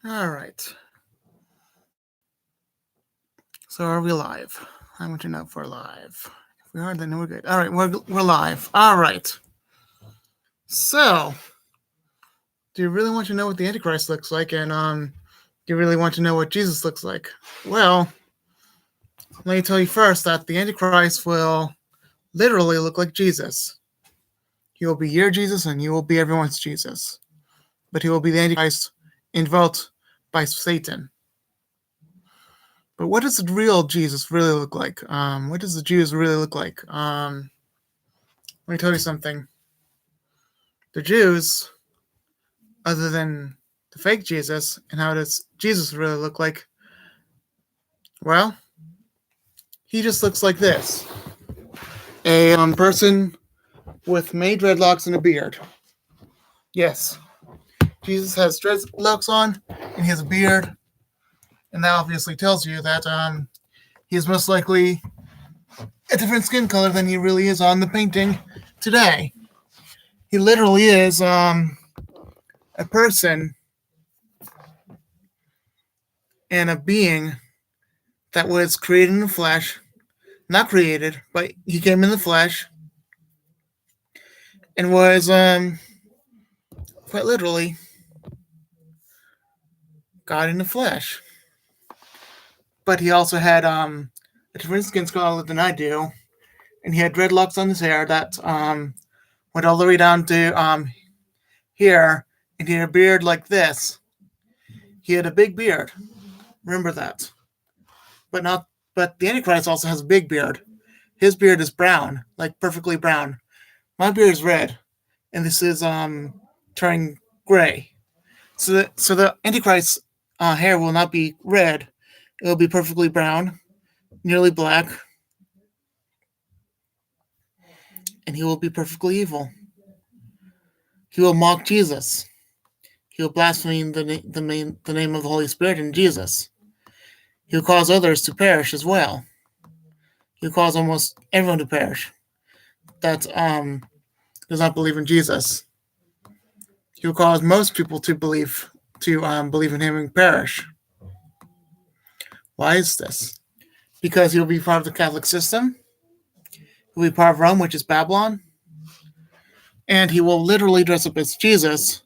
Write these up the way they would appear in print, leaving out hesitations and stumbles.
All right. So are we live? I want to know if we're live. If we are, then we're good. All right, we're live. All right. So, do you really want to know what the Antichrist looks like, and do you really want to know what Jesus looks like? Well, let me tell you first that the Antichrist will literally look like Jesus. He will be your Jesus, and you will be everyone's Jesus. But he will be the Antichrist indwelt by Satan. But what does the real Jesus really look like? What does the Jews really look like? Let me tell you something. The Jews, other than the fake Jesus, and how does Jesus really look like? Well, he just looks like this. A person with made dreadlocks and a beard. Yes, Jesus has dreadlocks on, and he has a beard, and that obviously tells you that he is most likely a different skin color than he really is on the painting today. He literally is a person and a being that was created in the flesh, not created, but he came in the flesh and was quite literally God in the flesh. But he also had a different skin color than I do, and he had dreadlocks on his hair that went all the way down to here, and he had a beard like this. He had a big beard. Remember that. But the Antichrist also has a big beard. His beard is brown, like perfectly brown. My beard is red, and this is turning gray. So the Antichrist's hair will not be red; it will be perfectly brown, nearly black, and he will be perfectly evil. He will mock Jesus. He will blaspheme the name of the Holy Spirit and Jesus. He will cause others to perish as well. He will cause almost everyone to perish that does not believe in Jesus. He will cause most people to believe in him and perish. Why is this? Because he will be part of the Catholic system. He will be part of Rome, which is Babylon. And he will literally dress up as Jesus.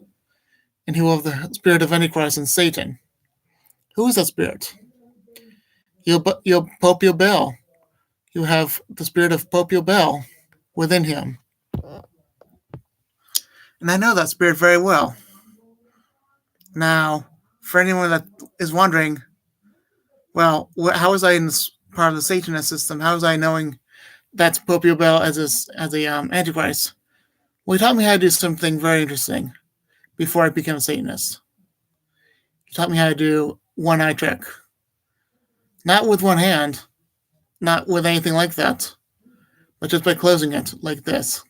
And he will have the spirit of Antichrist and Satan. Who is that spirit? You'll Pope Yobel. You have the spirit of Pope Yobel within him. And I know that spirit very well. Now, for anyone that is wondering, well, how was I in this part of the Satanist system? How was I knowing that's Pope Yobel as a Antichrist? Well, he taught me how to do something very interesting before I became a Satanist. He taught me how to do one eye trick. Not with one hand, not with anything like that, but just by closing it like this.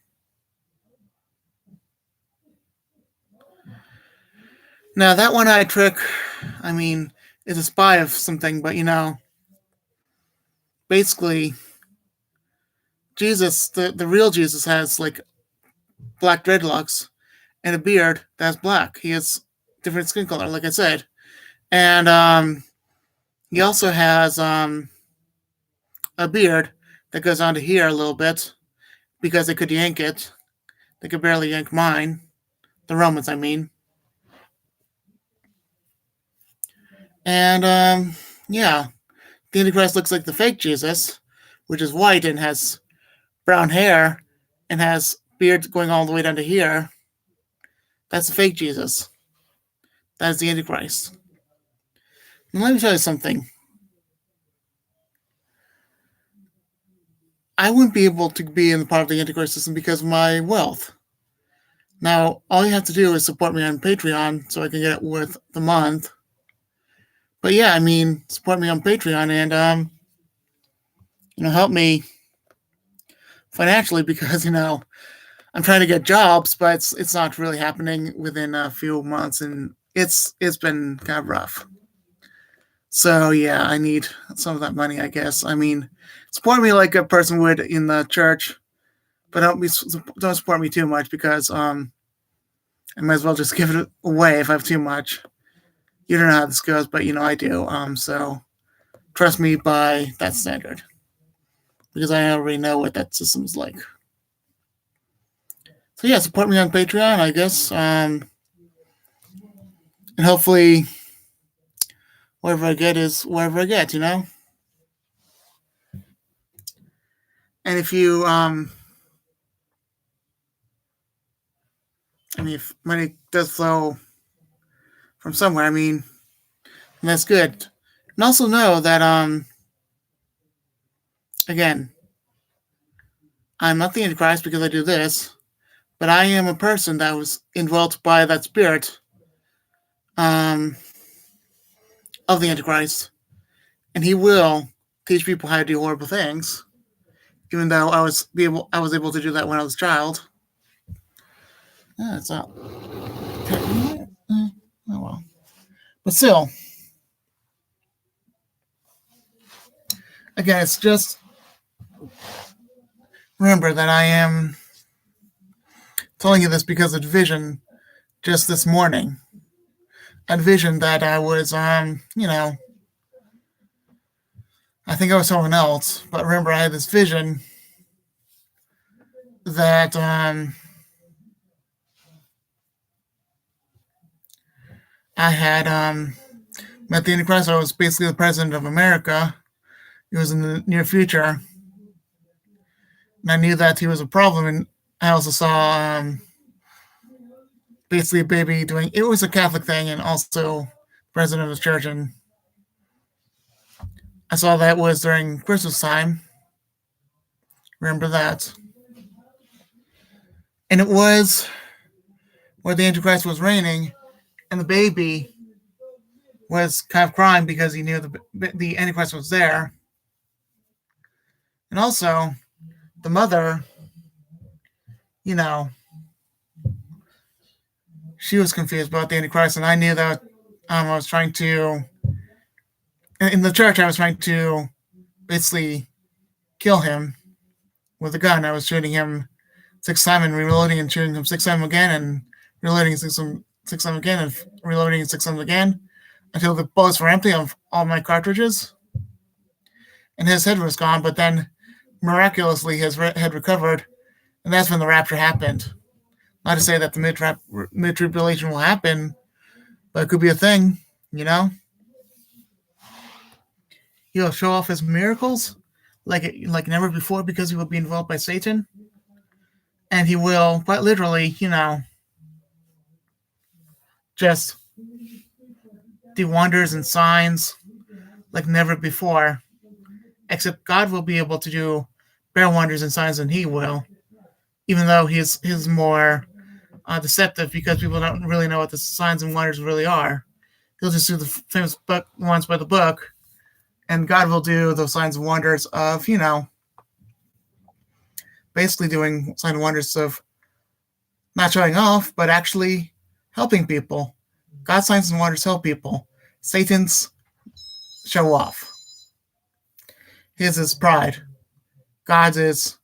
Now, that one eye trick, I mean, is a spy of something, but basically, Jesus, the real Jesus, has like black dreadlocks and a beard that's black. He has different skin color, like I said. And he also has a beard that goes on to here a little bit because they could yank it. They could barely yank mine. The Romans, I mean. And yeah, the Antichrist looks like the fake Jesus, which is white and has brown hair and has beard going all the way down to here. That's the fake Jesus. That is the Antichrist. And let me tell you something. I wouldn't be able to be in the part of the Antichrist system because of my wealth. Now, all you have to do is support me on Patreon so I can get it worth the month. But yeah, I mean, support me on Patreon and help me financially because I'm trying to get jobs, but it's not really happening within a few months, and it's been kind of rough. So yeah, I need some of that money, I guess. I mean, support me like a person would in the church, but don't support me too much because I might as well just give it away if I have too much. You don't know how this goes, but I do. So trust me by that standard because I already know what that system is like. So yeah, support me on Patreon, I guess. And hopefully, whatever I get is whatever I get. And if you, if money does flow from somewhere, that's good. And also know that, again, I'm not the Antichrist because I do this, but I am a person that was indwelt by that spirit, um, of the Antichrist, and he will teach people how to do horrible things. Even though I was able to do that when I was a child. Yeah, it's not. Oh well, but still, again, it's just remember that I am telling you this because of vision just this morning. A vision that I was, I think I was someone else, but remember I had this vision that I had met the Antichrist. I was basically the president of America. It was in the near future, and I knew that he was a problem. And I also saw basically a baby doing. It was a Catholic thing, and also president of the church. And I saw that was during Christmas time. Remember that, and it was where the Antichrist was reigning, and the baby was kind of crying because he knew the Antichrist was there. And also, the mother, you know, she was confused about the Antichrist, and I knew that I was trying to, in the church, I was trying to basically kill him with a gun. I was shooting him 6 times and reloading and shooting him 6 times again and reloading 6 times again and reloading 6 times again until the bullets were empty of all my cartridges. And his head was gone, but then miraculously his head recovered, and that's when the rapture happened. Not to say that the mid-tribulation will happen, but it could be a thing, you know? He'll show off his miracles like never before because he will be involved by Satan. And he will, quite literally, just do wonders and signs like never before. Except God will be able to do better wonders and signs than he will, even though he's more deceptive because people don't really know what the signs and wonders really are. He'll just do the famous book ones by the book, and God will do those signs and wonders of, basically doing signs and wonders of not showing off, but actually helping people. God's signs and wonders help people. Satan's show off. His is pride. God's is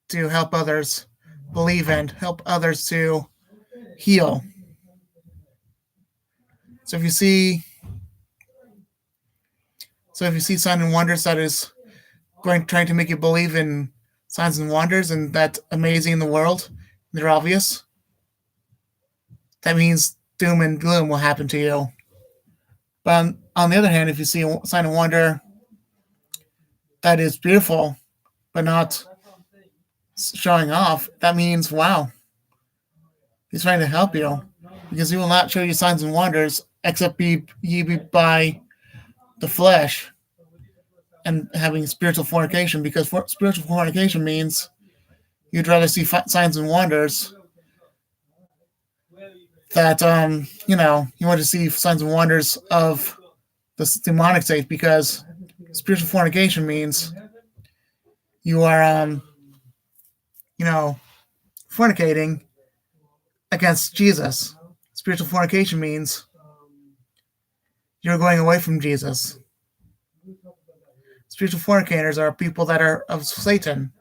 to help others believe and help others to heal. So if you see signs and wonders that is trying to make you believe in signs and wonders and that's amazing in the world, they're obvious, that means doom and gloom will happen to you. But on the other hand, if you see a sign and wonder that is beautiful but not showing off, that means, wow, he's trying to help you because he will not show you signs and wonders except be by the flesh and having spiritual fornication, because spiritual fornication means you'd rather see signs and wonders that you want to see signs and wonders of the demonic state, because spiritual fornication means you are fornicating against Jesus. Spiritual fornication means you're going away from Jesus. Spiritual fornicators are people that are of Satan.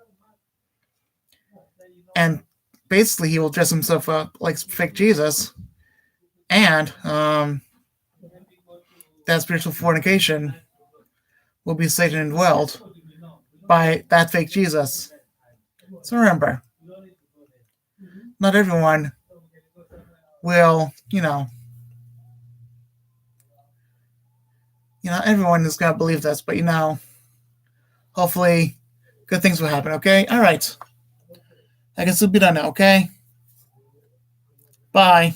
And basically he will dress himself up like fake Jesus and that spiritual fornication will be Satan indwelled by that fake Jesus. So remember, not everyone will, everyone is going to believe this, but hopefully good things will happen, okay? All right. I guess we'll be done now, okay? Bye.